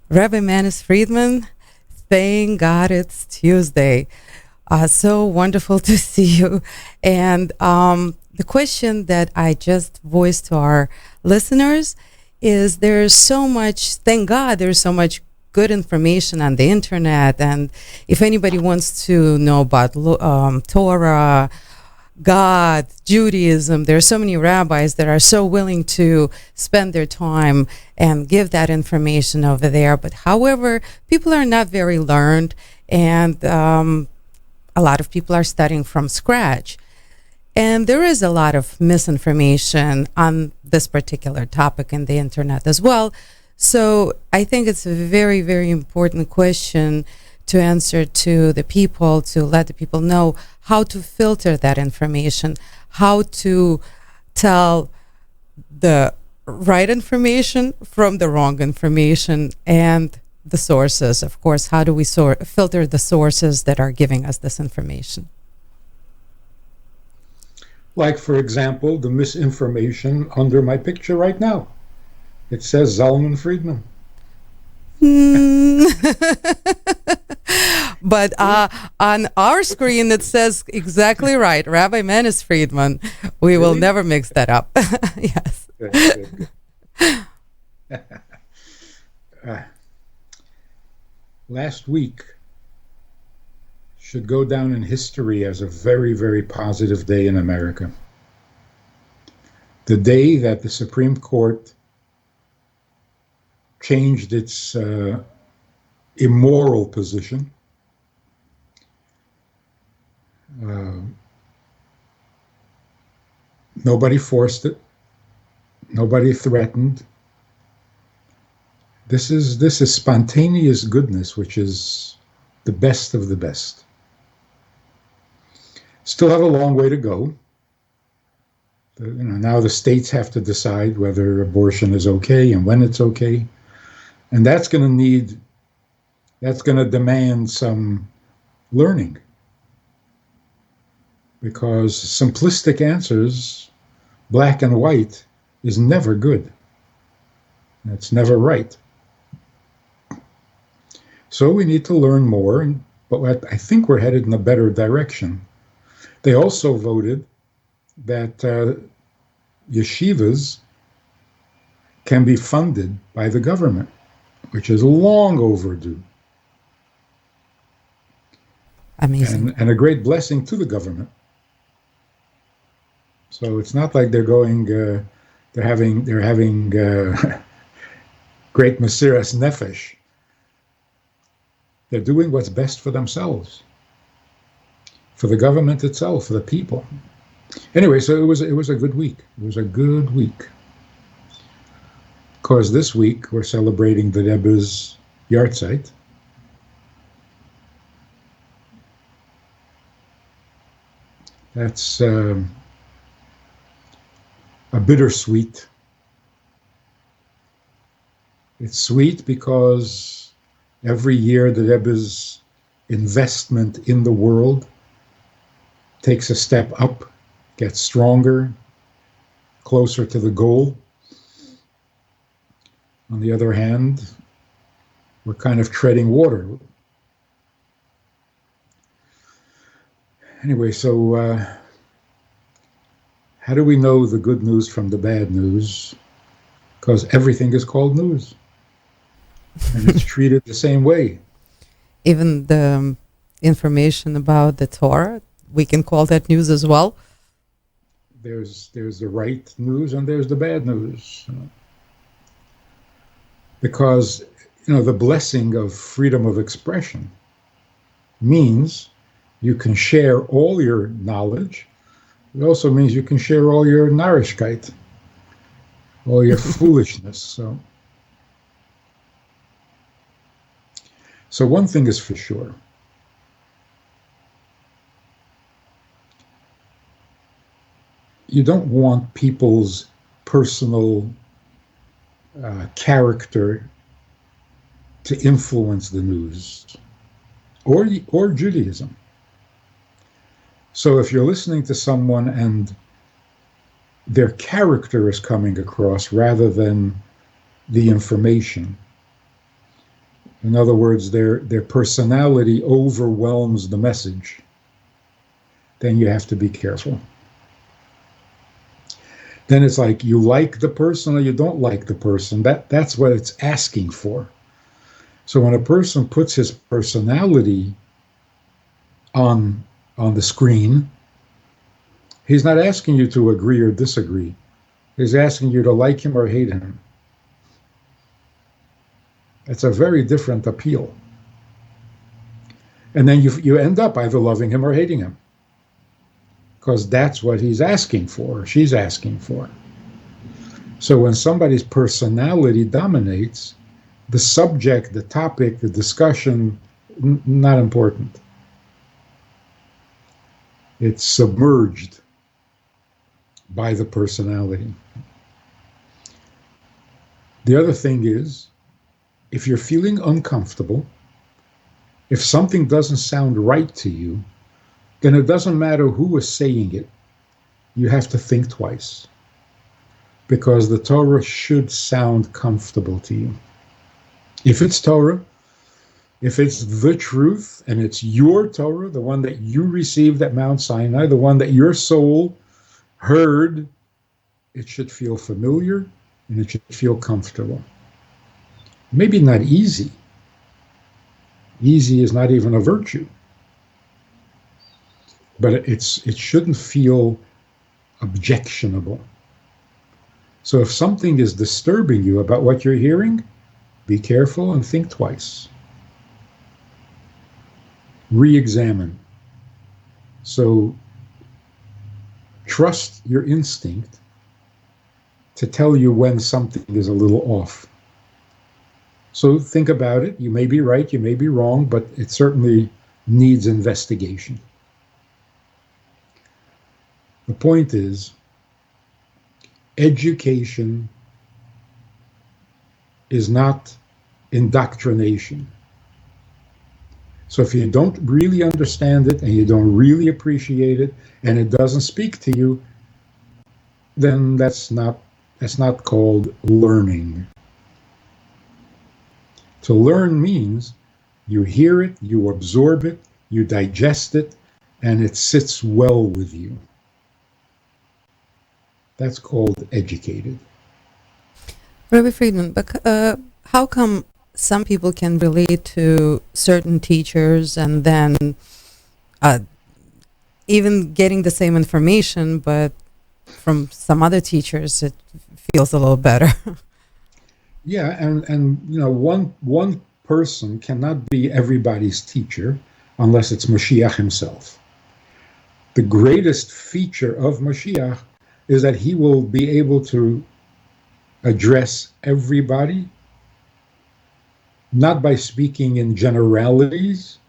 Rabbi Manis Friedman, thank God it's Tuesday. So wonderful to see you. And the question that I just voiced to our listeners is there's so much, thank God, there's so much good information on the internet. And if anybody wants to know about Torah, God, Judaism. There are so many rabbis that are so willing to spend their time and give that information over there. But however, people are not very learned, and a lot of people are studying from scratch. And there is a lot of misinformation on this particular topic in the internet as well. So I think it's a very, very important question to answer to the people, to let the people know how to filter that information, how to tell the right information from the wrong information, and the sources. Of course, how do we filter the sources that are giving us this information? Like, for example, the misinformation under my picture right now. It says Zalman Friedman. But on our screen, it says exactly right, Rabbi Manis Friedman. We will never mix that up. Yes. Good. Last week should go down in history as a very, very positive day in America. The day that the Supreme Court changed its immoral position. Nobody forced it. Nobody threatened. This is spontaneous goodness, which is the best of the best. Still have a long way to go. Now the states have to decide whether abortion is okay and when it's okay, and that's going to demand some learning, because simplistic answers, black and white, is never good. It's never right. So we need to learn more, but I think we're headed in a better direction. They also voted that yeshivas can be funded by the government, which is long overdue. Amazing. And a great blessing to the government. So it's not like they're going, they're having great Mesiras Nefesh. They're doing what's best for themselves, for the government itself, for the people. Anyway, so it was a good week. It was a good week. Of course, this week we're celebrating the Rebbe's yahrzeit. That's a bittersweet. It's sweet because every year the Rebbe's investment in the world takes a step up, gets stronger, closer to the goal. On the other hand, we're kind of treading water. Anyway, so how do we know the good news from the bad news? Because everything is called news. And it's treated the same way. Even the information about the Torah, we can call that news as well. There's the right news and there's the bad news. Because, the blessing of freedom of expression means you can share all your knowledge. It also means you can share all your narishkeit, all your foolishness. So one thing is for sure. You don't want people's personal character to influence the news or Judaism. So if you're listening to someone and their character is coming across rather than the information, In other words, their personality overwhelms the message, then you have to be careful. Then it's like you like the person or you don't like the person. That's what it's asking for. So when a person puts his personality on the screen, he's not asking you to agree or disagree. He's asking you to like him or hate him. It's a very different appeal. And then you end up either loving him or hating him, because that's what he's asking for, or she's asking for. So when somebody's personality dominates, the subject, the topic, the discussion, not important. It's submerged by the personality. The other thing is, if you're feeling uncomfortable, if something doesn't sound right to you, then it doesn't matter who is saying it. You have to think twice, because the Torah should sound comfortable to you. If it's Torah, if it's the truth, and it's your Torah, the one that you received at Mount Sinai, the one that your soul heard, it should feel familiar and it should feel comfortable. Maybe not easy. Easy is not even a virtue. But it shouldn't feel objectionable. So if something is disturbing you about what you're hearing, be careful and think twice. Re-examine. So trust your instinct to tell you when something is a little off. So think about it. You may be right, you may be wrong, but it certainly needs investigation. The point is, education is not indoctrination. So if you don't really understand it and you don't really appreciate it and it doesn't speak to you, then that's not called learning. To learn means you hear it, you absorb it, you digest it, and it sits well with you. That's called educated. Rabbi Friedman, but how come some people can relate to certain teachers and then even getting the same information, but from some other teachers it feels a little better? Yeah, and you know, one person cannot be everybody's teacher unless it's Mashiach himself. The greatest feature of Mashiach is that he will be able to address everybody, not by speaking in generalities,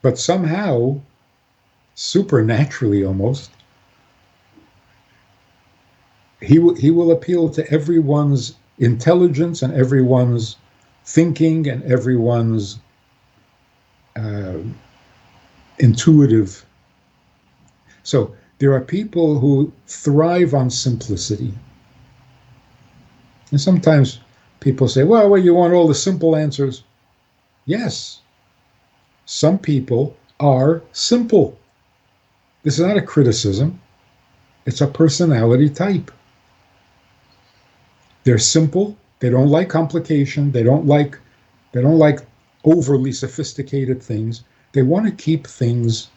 but somehow, supernaturally almost, he will appeal to everyone's intelligence and everyone's thinking and everyone's intuitive. So there are people who thrive on simplicity. And sometimes people say, well, you want all the simple answers. Yes, some people are simple. This is not a criticism. It's a personality type. They're simple. They don't like complication. They don't like overly sophisticated things. They want to keep things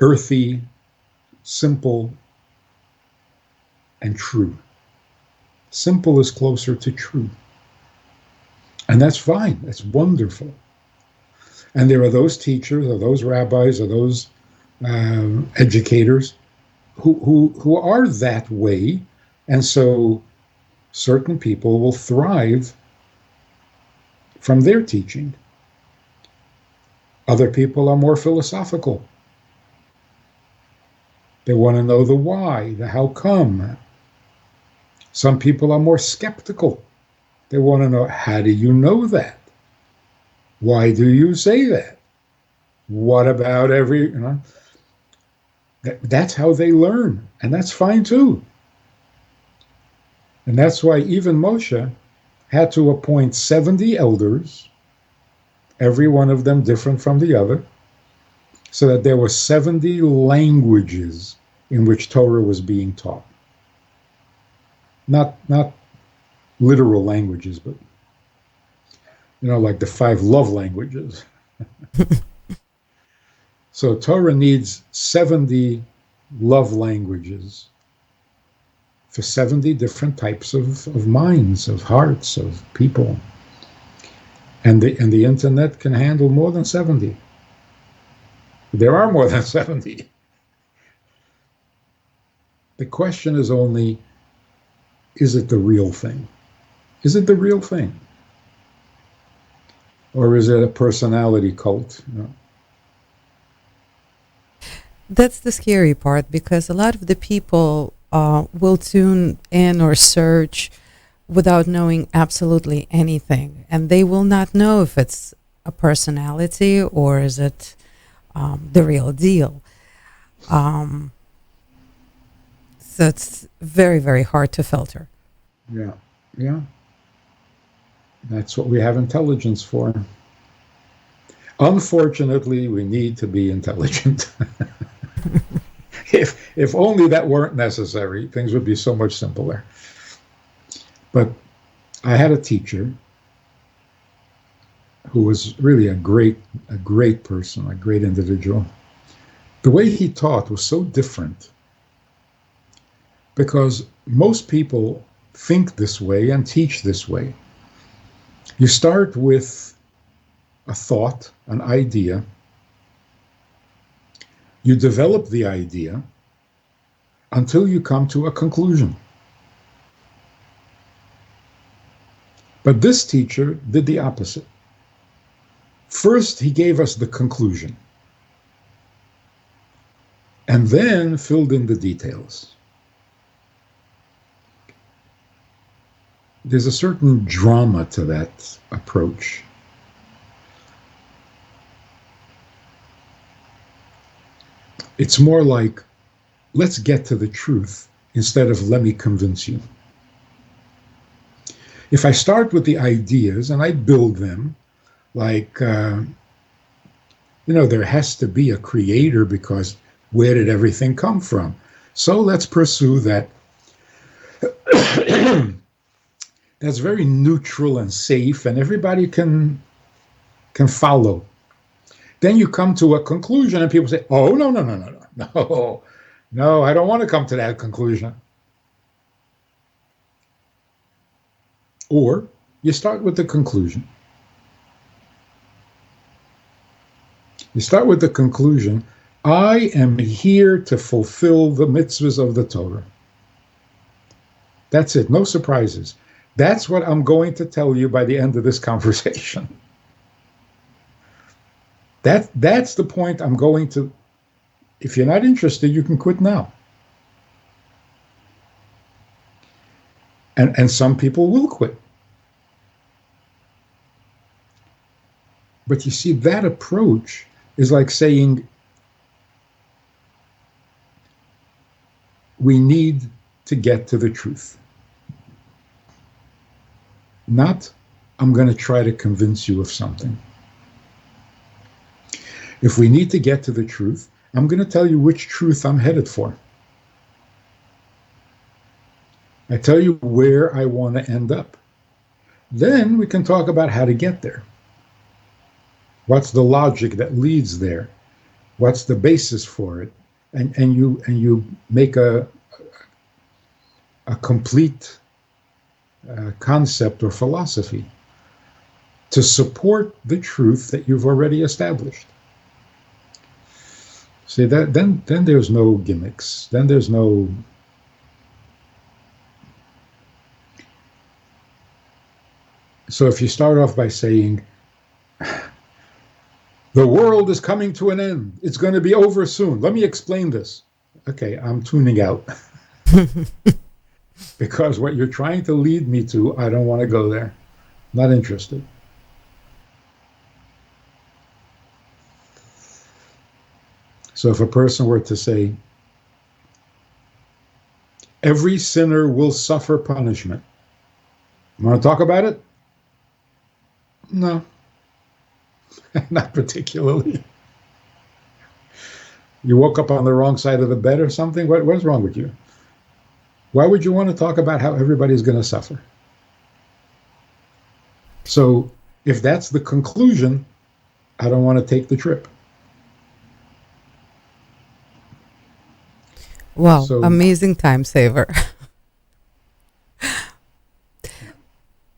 earthy, simple, and true. Simple is closer to true. And that's fine. That's wonderful. And there are those teachers or those rabbis or those educators who are that way. And so certain people will thrive from their teaching. Other people are more philosophical. They want to know the why, the how come. Some people are more skeptical. They want to know, how do you know that? Why do you say that? What about that's how they learn, and that's fine too. And that's why even Moshe, had to appoint 70 elders, every one of them different from the other, so that there were 70 languages in which Torah was being taught. Not literal languages, but like the 5 love languages. So Torah needs 70 love languages for 70 different types of minds, of hearts, of people. And the internet can handle more than 70. There are more than 70. The question is only, is it the real thing? Is it the real thing? Or is it a personality cult? That's the scary part, because a lot of the people will tune in or search without knowing absolutely anything, and they will not know if it's a personality or is it the real deal. So it's very, very hard to filter. Yeah, yeah. That's what we have intelligence for. Unfortunately, we need to be intelligent. If only that weren't necessary, things would be so much simpler. But I had a teacher who was really a great person, a great individual. The way he taught was so different, because most people think this way and teach this way. You start with a thought, an idea. You develop the idea until you come to a conclusion. But this teacher did the opposite. First, he gave us the conclusion, and then filled in the details. There's a certain drama to that approach. It's more like, let's get to the truth instead of let me convince you. If I start with the ideas and I build them, like, there has to be a creator, because where did everything come from? So let's pursue that. That's very neutral and safe, and everybody can follow. Then you come to a conclusion, and people say, "Oh, no, I don't want to come to that conclusion." Or you start with the conclusion. You start with the conclusion, I am here to fulfill the mitzvahs of the Torah. That's it, no surprises. That's what I'm going to tell you by the end of this conversation. That's the point I'm going to. If you're not interested, you can quit now. And some people will quit. But you see, that approach is like saying, we need to get to the truth. Not, I'm going to try to convince you of something. If we need to get to the truth, I'm going to tell you which truth I'm headed for. I tell you where I want to end up. Then we can talk about how to get there. What's the logic that leads there? What's the basis for it? And you make a complete concept or philosophy to support the truth that you've already established. See, that then there's no gimmicks. Then there's no. So if you start off by saying, the world is coming to an end, it's going to be over soon, let me explain this. Okay, I'm tuning out. Because what you're trying to lead me to, I don't want to go there. Not interested. So if a person were to say, every sinner will suffer punishment, Want to talk about it? No, not particularly. You woke up on the wrong side of the bed or something? What's wrong with you? Why would you want to talk about how everybody's going to suffer? So if that's the conclusion, I don't want to take the trip. Wow, So amazing time saver.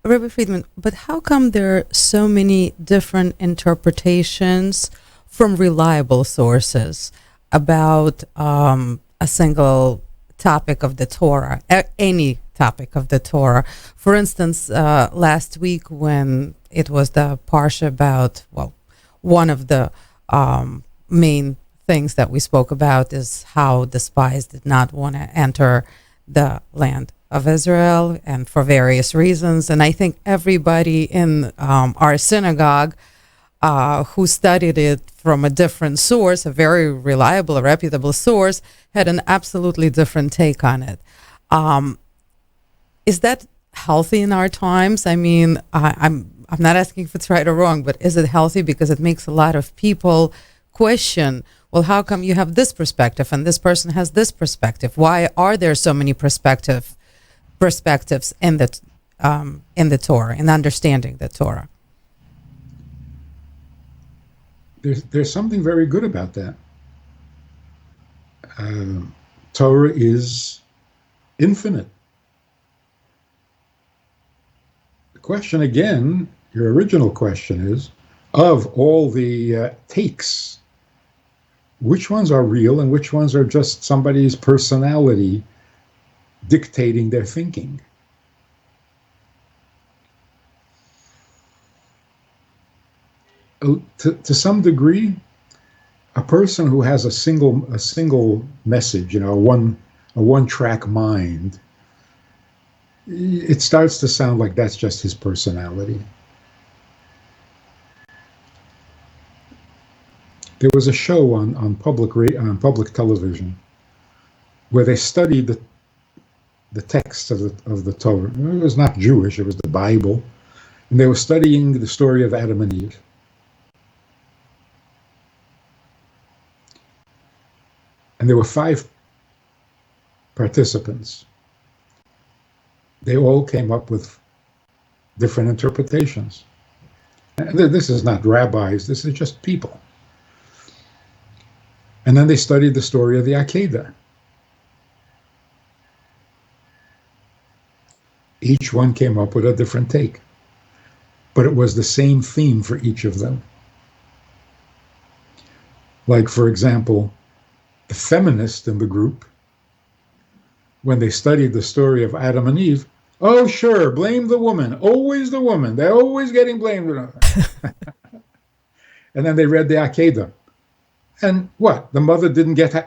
Rabbi Friedman, but how come there are so many different interpretations from reliable sources about a single topic of the Torah, any topic of the Torah? For instance, last week when it was the parsha about, well, one of the main things that we spoke about is how the spies did not want to enter the land of Israel, and for various reasons. And I think everybody in our synagogue who studied it from a different source, a very reliable, reputable source, had an absolutely different take on it. Is that healthy in our times? I mean, I'm not asking if it's right or wrong, but is it healthy? Because it makes a lot of people question, well, how come you have this perspective and this person has this perspective? Why are there so many perspectives in the Torah, in understanding the Torah? there's something very good about that. Torah is infinite. The question again, your original question is, of all the takes, which ones are real and which ones are just somebody's personality dictating their thinking? To some degree, a person who has a single message, a one track mind, it starts to sound like that's just his personality. There was a show on public television where they studied the texts of the Torah. It was not Jewish; it was the Bible, and they were studying the story of Adam and Eve. And there were 5 participants. They all came up with different interpretations. And this is not rabbis; this is just people. And then they studied the story of the Akedah. Each one came up with a different take, but it was the same theme for each of them. Like, for example, the feminists in the group, when they studied the story of Adam and Eve, oh, sure, blame the woman, always the woman. They're always getting blamed. And then they read the Akedah. And what? The mother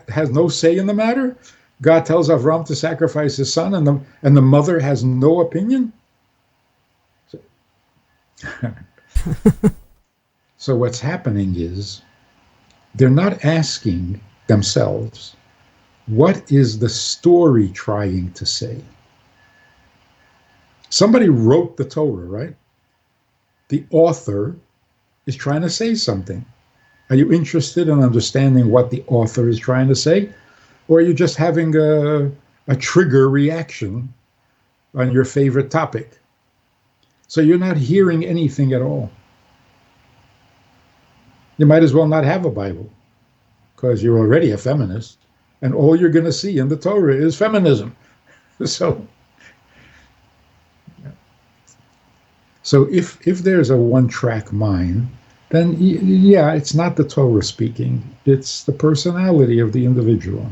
has no say in the matter? God tells Avram to sacrifice his son, and the mother has no opinion? So what's happening is they're not asking themselves, what is the story trying to say? Somebody wrote the Torah, right? The author is trying to say something. Are you interested in understanding what the author is trying to say? Or are you just having a trigger reaction on your favorite topic? So you're not hearing anything at all. You might as well not have a Bible, because you're already a feminist, and all you're going to see in the Torah is feminism. So if there's a one-track mind, then yeah, it's not the Torah speaking, it's the personality of the individual.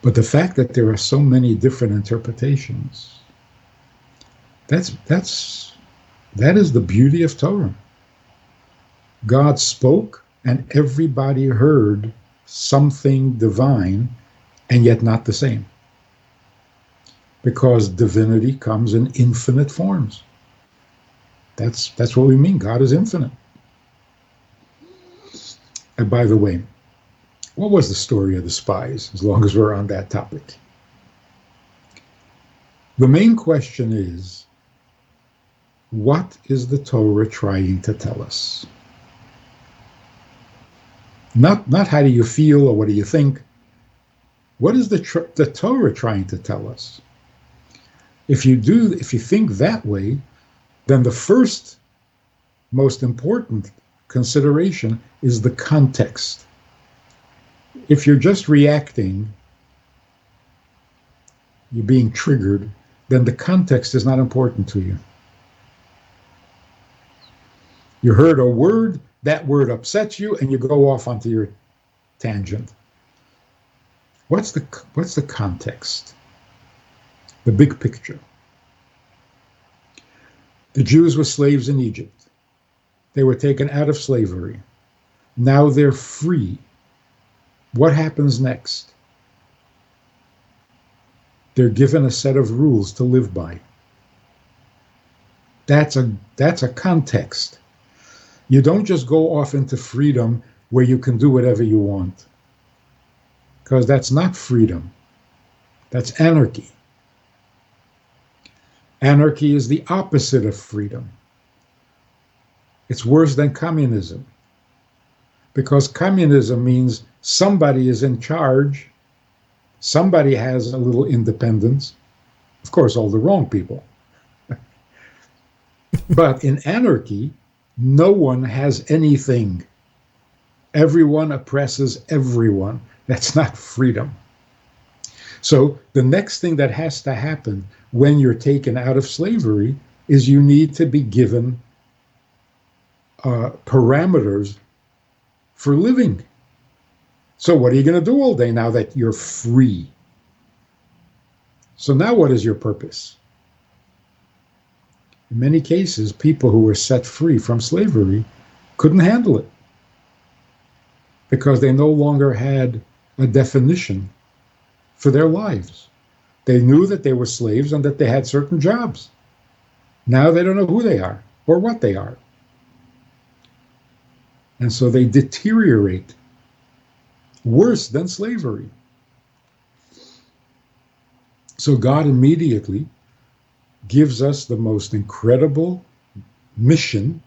But the fact that there are so many different interpretations, that is the beauty of Torah. God spoke and everybody heard something divine, and yet not the same. Because divinity comes in infinite forms. That's what we mean. God is infinite. And by the way, what was the story of the spies, as long as we're on that topic? The main question is, what is the Torah trying to tell us? Not how do you feel or what do you think. What is the Torah trying to tell us? If you think that way, then the first most important consideration is the context. If you're just reacting, you're being triggered, then the context is not important to you. You heard a word, that word upsets you, and you go off onto your tangent. What's the context? The big picture. The Jews were slaves in Egypt. They were taken out of slavery. Now they're free. What happens next? They're given a set of rules to live by. That's a context. You don't just go off into freedom where you can do whatever you want. Because that's not freedom. That's anarchy. Anarchy is the opposite of freedom. It's worse than communism. Because communism means somebody is in charge, somebody has a little independence. Of course, all the wrong people. But in anarchy, no one has anything. Everyone oppresses everyone. That's not freedom. So the next thing that has to happen when you're taken out of slavery is you need to be given parameters for living. So what are you going to do all day now that you're free? So now what is your purpose? In many cases, people who were set free from slavery couldn't handle it because they no longer had a definition for their lives. They knew that they were slaves and that they had certain jobs. Now they don't know who they are or what they are. And so they deteriorate worse than slavery. So God immediately gives us the most incredible mission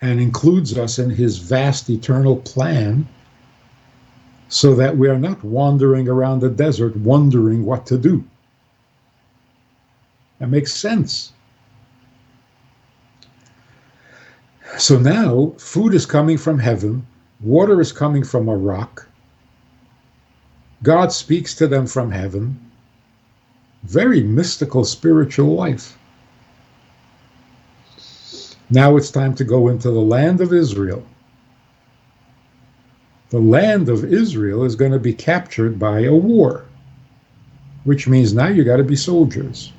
and includes us in his vast eternal plan so that we are not wandering around the desert wondering what to do. That makes sense. So now food is coming from heaven, water is coming from a rock, God speaks to them from heaven. Very mystical spiritual life. Now it's time to go into the land of Israel. The land of Israel is going to be captured by a war, which means now you got to be soldiers.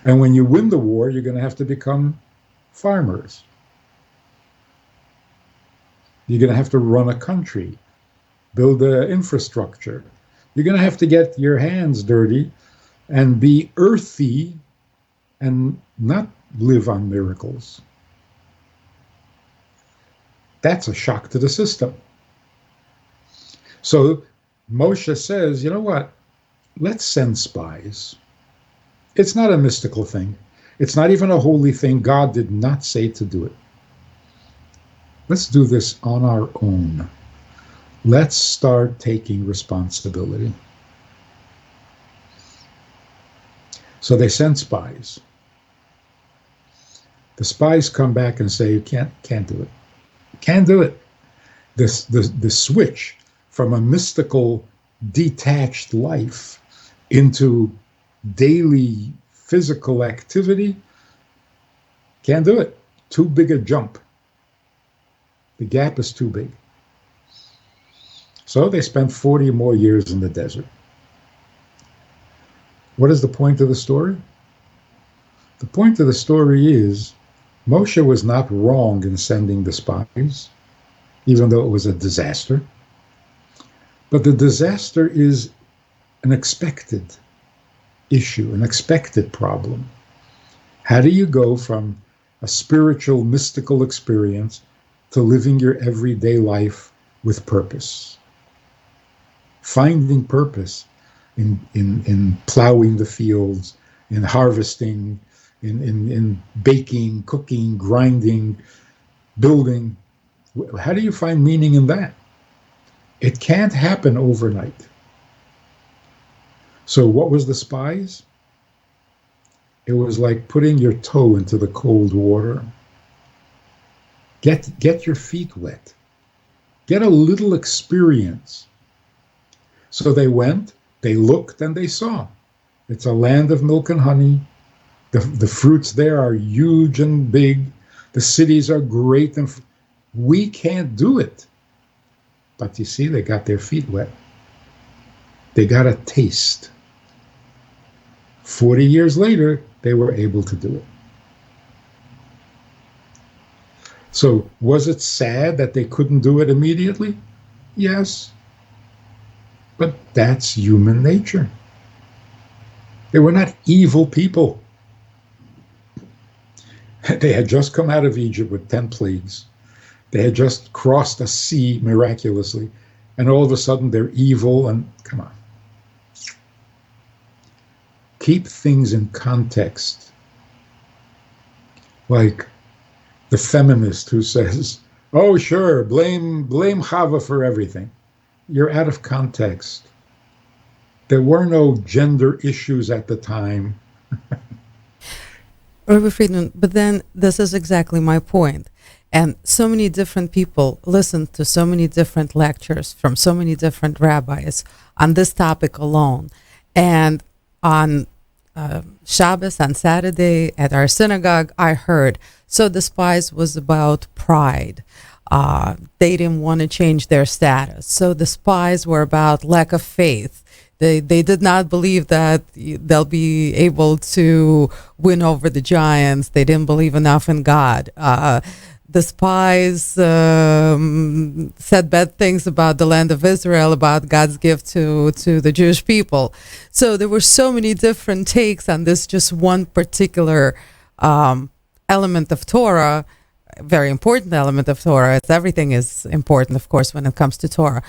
And when you win the war, you're going to have to become farmers. You're going to have to run a country, build an infrastructure. You're going to have to get your hands dirty and be earthy and not live on miracles. That's a shock to the system. So Moshe says, you know what? Let's send spies. It's not a mystical thing. It's not even a holy thing. God did not say to do it. Let's do this on our own. Let's start taking responsibility. So they send spies. The spies come back and say, you can't do it. Can't do it. The switch from a mystical, detached life into daily physical activity, can't do it. Too big a jump. The gap is too big. So they spent 40 more years in the desert. What is the point of the story? The point of the story is Moshe was not wrong in sending the spies, even though it was a disaster. But the disaster is an expected issue, an expected problem. How do you go from a spiritual, mystical experience to living your everyday life with purpose? Finding purpose in plowing the fields, in harvesting, in baking, cooking, grinding, building. How do you find meaning in that? It can't happen overnight. So what was the spies? It was like putting your toe into the cold water. Get your feet wet. Get a little experience. So they went, they looked, and they saw. It's a land of milk and honey. The fruits there are huge and big. The cities are great. And we can't do it. But you see, they got their feet wet. They got a taste. 40 years later, they were able to do it. So was it sad that they couldn't do it immediately? Yes. But that's human nature. They were not evil people. They had just come out of Egypt with 10 plagues. They had just crossed a sea miraculously. And all of a sudden they're evil and come on. Keep things in context. Like the feminist who says, oh, sure, blame Chava for everything. You're out of context. There were no gender issues at the time. Rabbi Friedman, but then this is exactly my point. And so many different people listen to so many different lectures from so many different rabbis on this topic alone. And on Shabbos, on Saturday at our synagogue, I heard, so the spies was about pride. They didn't want to change their status. So the spies were about lack of faith. They did not believe that they'll be able to win over the giants. They didn't believe enough in God. The spies said bad things about the land of Israel, about God's gift to the Jewish people. So there were so many different takes on this just one particular element of Torah, very important element of Torah. Everything is important, of course, when it comes to Torah.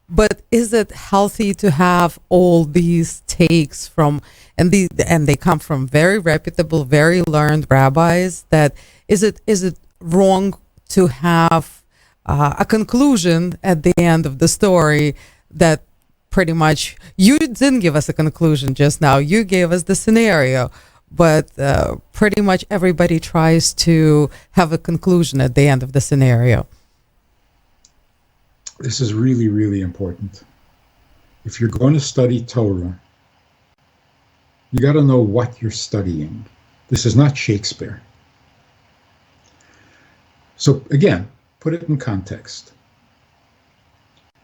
But is it healthy to have all these takes from, and they come from very reputable, very learned rabbis, that is it wrong to have a conclusion at the end of the story that pretty much, you didn't give us a conclusion just now, you gave us the scenario, but pretty much everybody tries to have a conclusion at the end of the scenario. This is really, really important. If you're going to study Torah, you got to know what you're studying. This is not Shakespeare. So again, put it in context.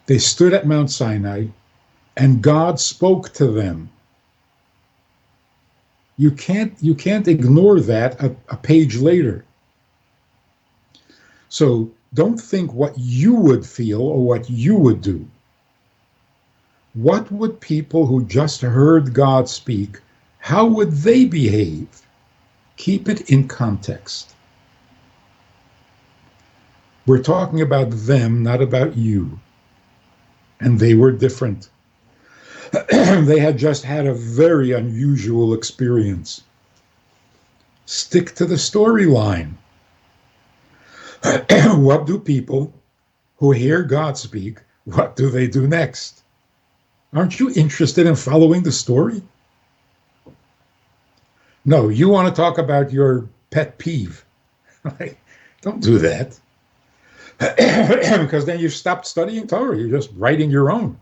They stood at Mount Sinai and God spoke to them. You can't ignore that a page later. So don't think what you would feel or what you would do. What would people who just heard God speak, how would they behave? Keep it in context. We're talking about them, not about you. And they were different. They had just had a very unusual experience. Stick to the storyline. What do people who hear God speak, what do they do next? Aren't you interested in following the story? No, you want to talk about your pet peeve. Don't do that. Because then you've stopped studying Torah. You're just writing your own.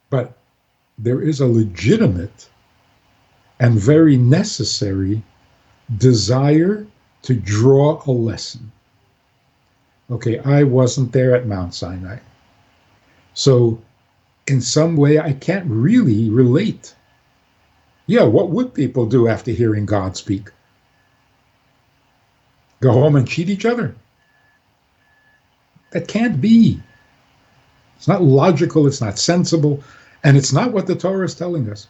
But there is a legitimate and very necessary desire to draw a lesson. Okay, I wasn't there at Mount Sinai. So in some way, I can't really relate. Yeah, what would people do after hearing God speak? Go home and cheat each other? That can't be. It's not logical, it's not sensible, and it's not what the Torah is telling us.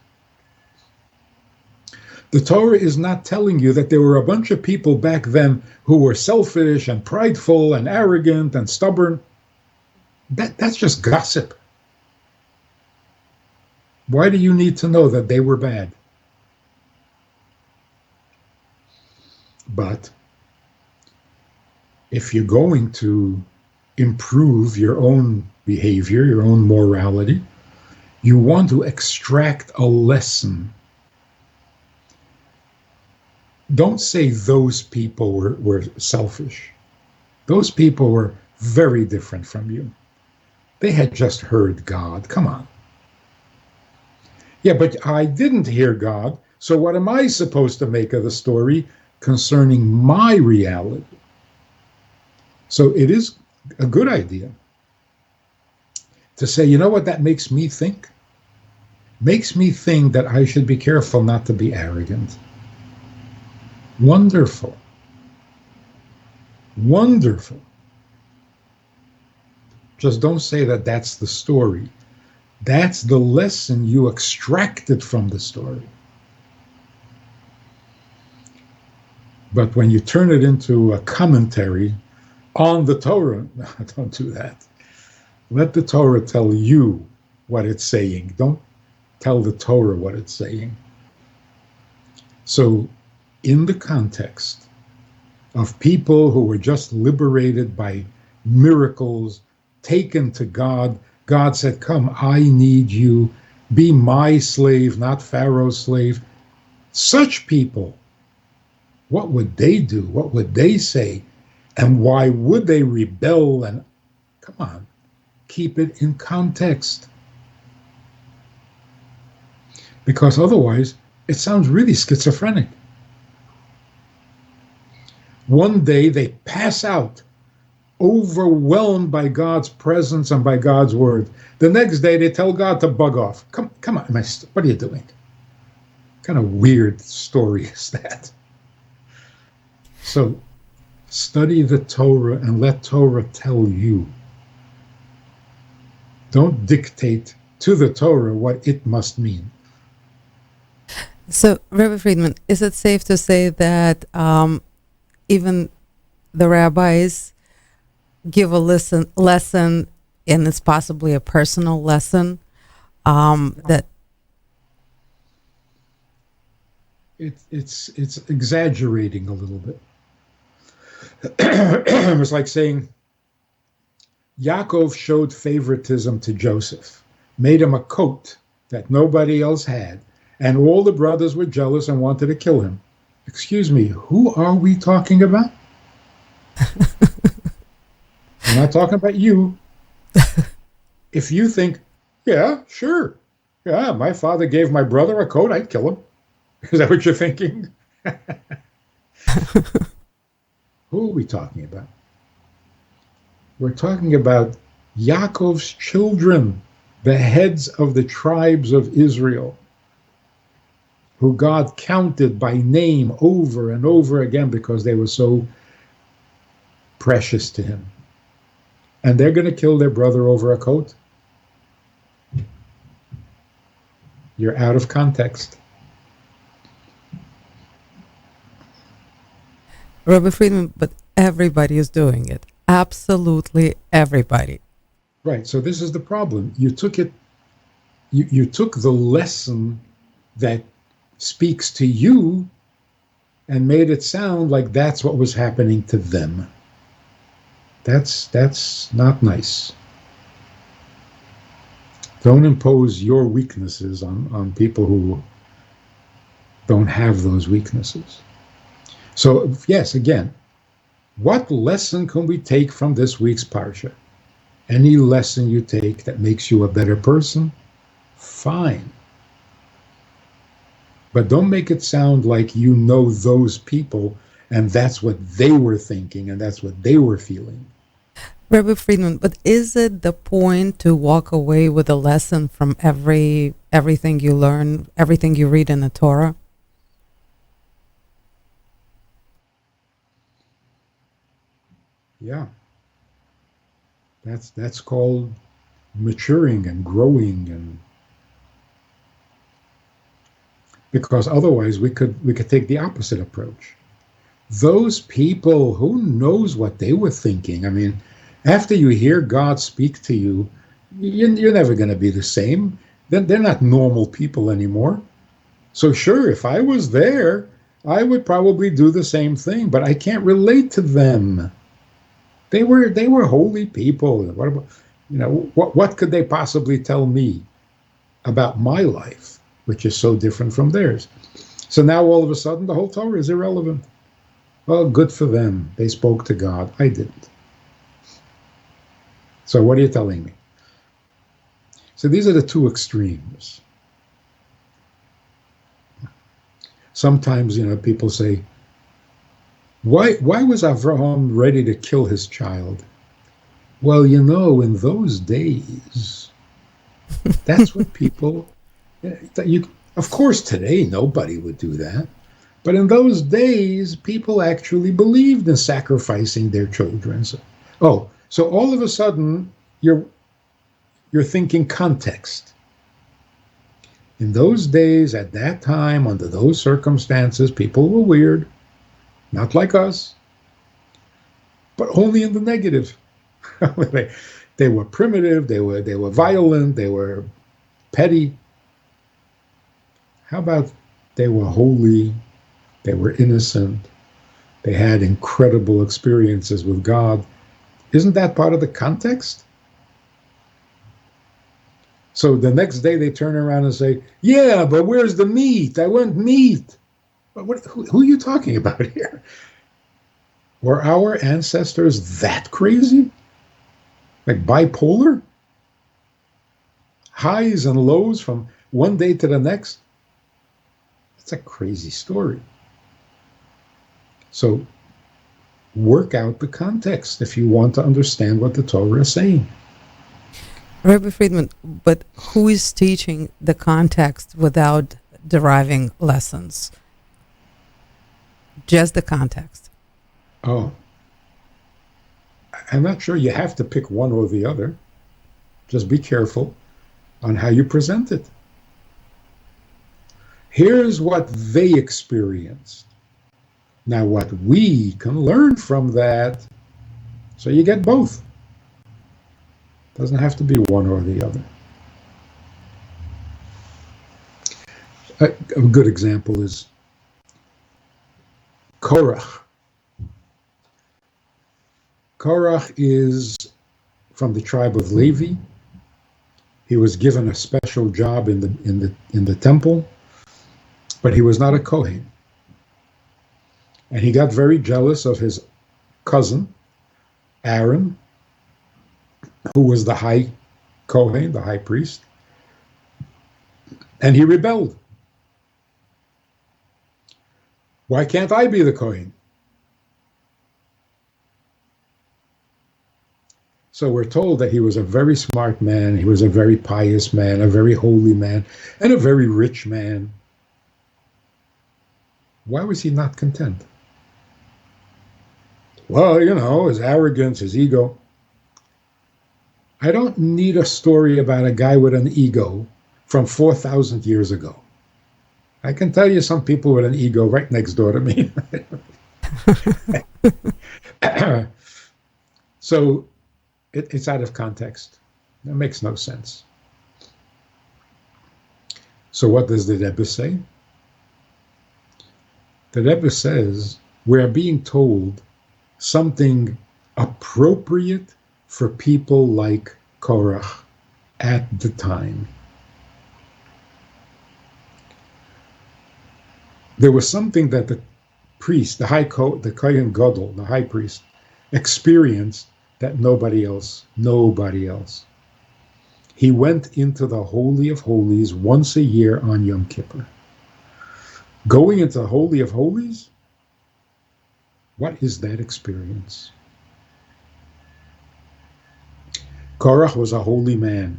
The Torah is not telling you that there were a bunch of people back then who were selfish and prideful and arrogant and stubborn. That's just gossip. Why do you need to know that they were bad? But if you're going to improve your own behavior, your own morality, you want to extract a lesson. Don't say those people were selfish. Those people were very different from you. They had just heard God. Come on. Yeah, but I didn't hear God, so what am I supposed to make of the story concerning my reality? So it is a good idea to say, you know what that makes me think? Makes me think that I should be careful not to be arrogant. Wonderful. Wonderful. Just don't say that that's the story. That's the lesson you extracted from the story. But when you turn it into a commentary on the Torah, no, don't do that. Let the Torah tell you what it's saying. Don't tell the Torah what it's saying. So, in the context of people who were just liberated by miracles, taken to God, God said, come, I need you. Be my slave, not Pharaoh's slave. Such people, what would they do? What would they say? And why would they rebel? And come on, keep it in context. Because otherwise, it sounds really schizophrenic. One day they pass out, overwhelmed by God's presence and by God's word. The next day they tell God to bug off. Come on, what are you doing? What kind of weird story is that? So study the Torah and let Torah tell you. Don't dictate to the Torah what it must mean. So, Rabbi Friedman, is it safe to say that even the rabbis give a lesson, and it's possibly a personal lesson that it's exaggerating a little bit. It was like saying Yaakov showed favoritism to Joseph, made him a coat that nobody else had, and all the brothers were jealous and wanted to kill him. Excuse me, who are we talking about? I'm not talking about you. If you think, yeah, sure. Yeah, my father gave my brother a coat, I'd kill him. Is that what you're thinking? Who are we talking about? We're talking about Yaakov's children, the heads of the tribes of Israel, who God counted by name over and over again because they were so precious to him. And they're going to kill their brother over a coat? You're out of context. Rabbi Friedman, but everybody is doing it. Absolutely everybody. Right. So this is the problem. You took it. You took the lesson that speaks to you and made it sound like that's what was happening to them. That's not nice. Don't impose your weaknesses on people who don't have those weaknesses. So, yes, again, what lesson can we take from this week's Parsha? Any lesson you take that makes you a better person, fine. But don't make it sound like you know those people and that's what they were thinking and that's what they were feeling. Rabbi Friedman, but is it the point to walk away with a lesson from everything you learn, everything you read in the Torah? Yeah. That's called maturing and growing, and because otherwise we could take the opposite approach. Those people, who knows what they were thinking? I mean, after you hear God speak to you, you're never going to be the same. then they're not normal people anymore. So sure, if I was there, I would probably do the same thing, but I can't relate to them. They were holy people. What about, what could they possibly tell me about my life, which is so different from theirs? So now all of a sudden the whole Torah is irrelevant. Well, good for them. They spoke to God. I didn't. So what are you telling me? So these are the two extremes. Sometimes, people say, why was Avraham ready to kill his child? Well, in those days, that's what people, of course, today, nobody would do that. But in those days, people actually believed in sacrificing their children. So all of a sudden, you're thinking context. In those days, at that time, under those circumstances, people were weird, not like us, but only in the negative. They were primitive, they were violent, they were petty. How about they were holy, they were innocent, they had incredible experiences with God? Isn't that part of the context? So the next day they turn around and say, yeah, but where's the meat? I want meat. But who are you talking about here? Were our ancestors that crazy? Like bipolar? Highs and lows from one day to the next? That's a crazy story. So work out the context if you want to understand what the Torah is saying. Rabbi Friedman, but who is teaching the context without deriving lessons? Just the context. Oh. I'm not sure you have to pick one or the other. Just be careful on how you present it. Here's what they experienced. Now, what we can learn from that, so you get both. Doesn't have to be one or the other. A good example is Korach. Korach is from the tribe of Levi. He was given a special job in the temple, but he was not a Kohen. And he got very jealous of his cousin, Aaron, who was the high Kohen, the high priest, and he rebelled. Why can't I be the Kohen? So we're told that he was a very smart man, he was a very pious man, a very holy man, and a very rich man. Why was he not content? Well, his arrogance, his ego. I don't need a story about a guy with an ego from 4,000 years ago. I can tell you some people with an ego right next door to me. So it's out of context. It makes no sense. So what does the Rebbe say? The Rebbe says we're being told something appropriate for people like Korach at the time. There was something that the priest, the Kohen Gadol, the high priest, experienced that nobody else. He went into the Holy of Holies once a year on Yom Kippur. Going into the Holy of Holies, what is that experience? Korach was a holy man,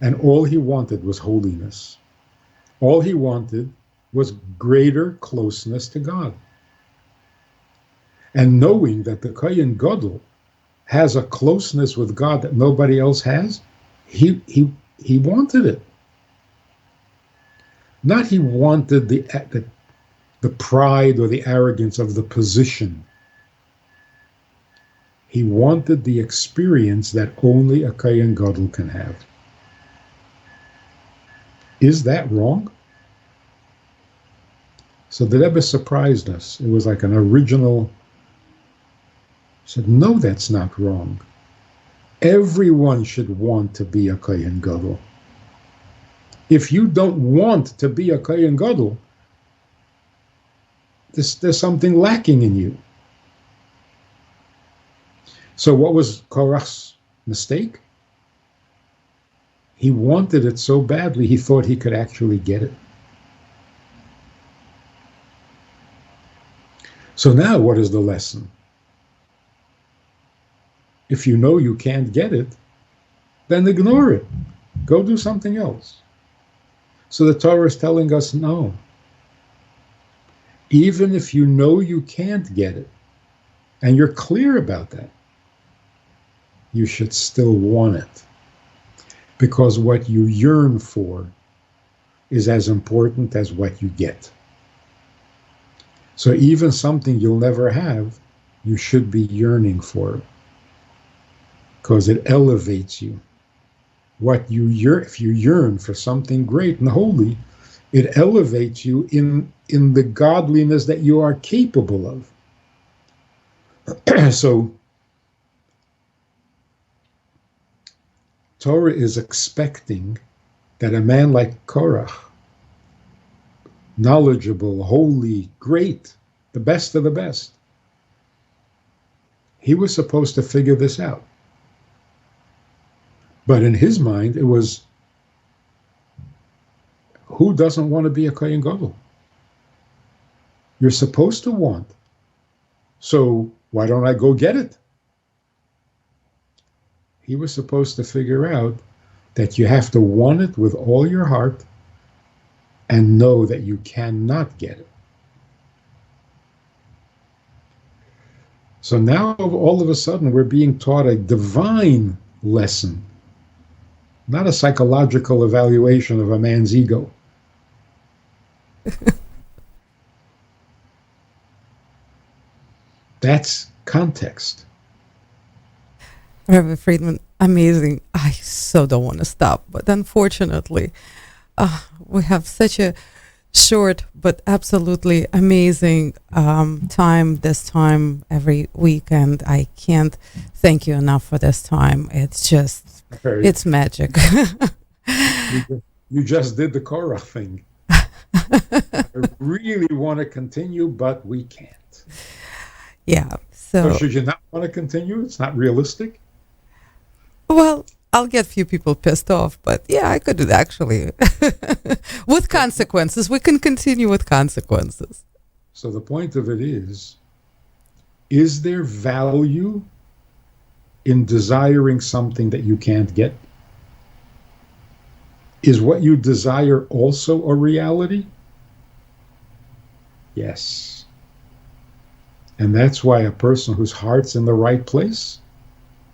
and all he wanted was holiness. All he wanted was greater closeness to God. And knowing that the Kohen Gadol has a closeness with God that nobody else has, he wanted it. Not he wanted the pride or the arrogance of the position. He wanted the experience that only a Kohen Gadol can have. Is that wrong? So the Rebbe surprised us. It was like an original. He said, no, that's not wrong. Everyone should want to be a Kohen Gadol. If you don't want to be a Kohen Gadol, there's something lacking in you. So what was Korach's mistake? He wanted it so badly, he thought he could actually get it. So now what is the lesson? If you know you can't get it, then ignore it. Go do something else. So the Torah is telling us no. Even if you know you can't get it, and you're clear about that, you should still want it. Because what you yearn for is as important as what you get. So even something you'll never have, you should be yearning for it. Because it elevates you. What you yearn, if you yearn for something great and holy, it elevates you in the godliness that you are capable of. So Torah is expecting that a man like Korach, knowledgeable, holy, great, the best of the best, he was supposed to figure this out. But in his mind, it was, who doesn't want to be a Kohen Gadol? You're supposed to want. So why don't I go get it? He was supposed to figure out that you have to want it with all your heart and know that you cannot get it. So now all of a sudden we're being taught a divine lesson, not a psychological evaluation of a man's ego. That's context. Rabbi Friedman, amazing. I so don't want to stop, but unfortunately, we have such a short but absolutely amazing time this time every week, and I can't thank you enough for this time. It's just, it's magic. You just did the Korah thing. I really want to continue, but we can't. Yeah. So should you not want to continue? It's not realistic. Well, I'll get a few people pissed off, but yeah, I could do that actually. With consequences. We can continue with consequences. So the point of it is there value in desiring something that you can't get? Is what you desire also a reality? Yes. And that's why a person whose heart's in the right place,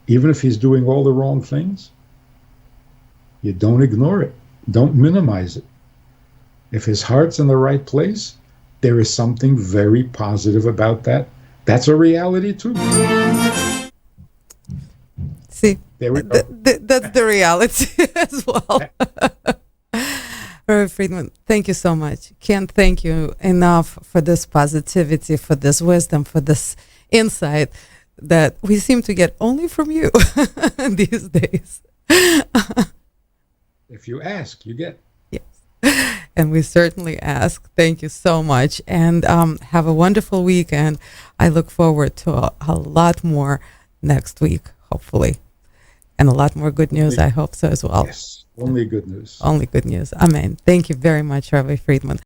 even if he's doing all the wrong things, you don't ignore it. Don't minimize it. If his heart's in the right place, there is something very positive about that. That's a reality too. See, there we go. That's the reality as well. Rabbi Friedman, thank you so much. Can't thank you enough for this positivity, for this wisdom, for this insight that we seem to get only from you these days. If you ask, you get. Yes. And we certainly ask. Thank you so much. And have a wonderful weekend. I look forward to a lot more next week, hopefully. And a lot more good news. I hope so as well. Yes. Only good news. Only good news. Amen. Thank you very much, Rabbi Friedman.